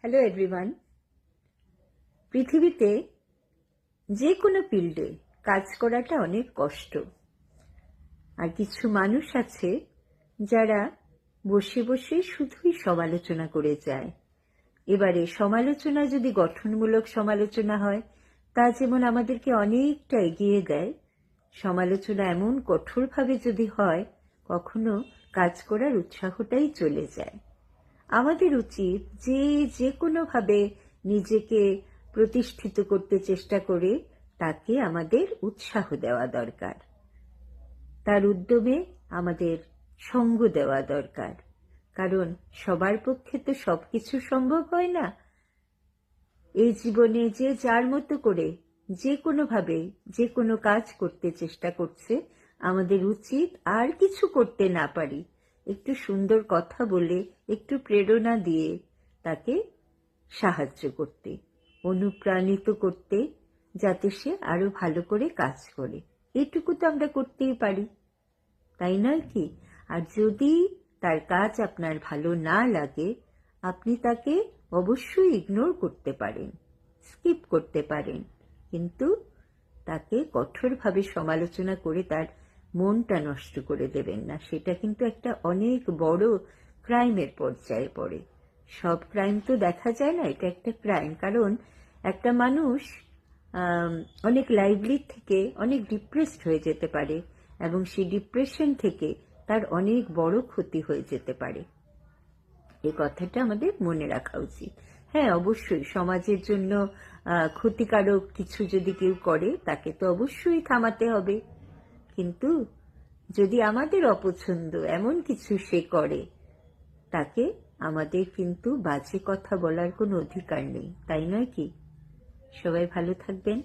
Hello everyone. পৃথিবীতে যে কোনো ফিল্ডে কাজ করাটা অনেক কষ্ট। আর কিছু মানুষ আছে যারা বসে বসে শুধুই সমালোচনা করে যায়। এবারে সমালোচনা যদি গঠনমূলক সমালোচনা হয়, তা যেমন আমাদেরকে অনেকটা এগিয়ে দেয়, সমালোচনা এমন কঠোরভাবে যদি হয়, কখনো কাজ করার উৎসাহটাই চলে যায়। আমাদের উচিত যে কোনোভাবে নিজেকে প্রতিষ্ঠিত করতে চেষ্টা করে তাকে আমাদের উৎসাহ দেওয়া দরকার, তার উদ্যমে আমাদের সঙ্গ দেওয়া দরকার। কারণ সবার পক্ষে তো সবকিছু সম্ভব হয় না। এই জীবনে যে যার মতো করে যে কোনোভাবে যে কোনো কাজ করতে চেষ্টা করছে, আমাদের উচিত আর কিছু করতে না পারি একটু সুন্দর কথা বলে, একটু প্রেরণা দিয়ে তাকে সাহায্য করতে, অনুপ্রাণিত করতে, যাতে সে আরো ভালো করে কাজ করে। এটুকু তো আমরা করতেই পারি, তাই নয় কি? আর যদি তার কাজ আপনার ভালো না লাগে, আপনি তাকে অবশ্যই ইগনোর করতে পারেন, স্কিপ করতে পারেন, কিন্তু তাকে কঠোরভাবে সমালোচনা করে তার মনটা নষ্ট করে দেবেন না। সেটা কিন্তু একটা অনেক বড় ক্রাইমের পর্যায়ে পড়ে। সব ক্রাইম তো দেখা যায় না, এটা একটা ক্রাইম। কারণ একটা মানুষ অনেক লাইভলি থেকে অনেক ডিপ্রেসড হয়ে যেতে পারে, এবং সেই ডিপ্রেশন থেকে তার অনেক বড় ক্ষতি হয়ে যেতে পারে। এই কথাটা আমাদের মনে রাখা উচিত। হ্যাঁ, অবশ্যই সমাজের জন্য ক্ষতিকারক কিছু যদি কেউ করে, তাকে তো অবশ্যই থামাতে হবে। কিন্তু যদি আমাদের অপছন্দ এমন কিছু সে করে, তাকে আমাদের কিন্তু বাজে কথা বলার কোনো অধিকার নেই, তাই নয় কি? সবাই ভালো থাকবেন।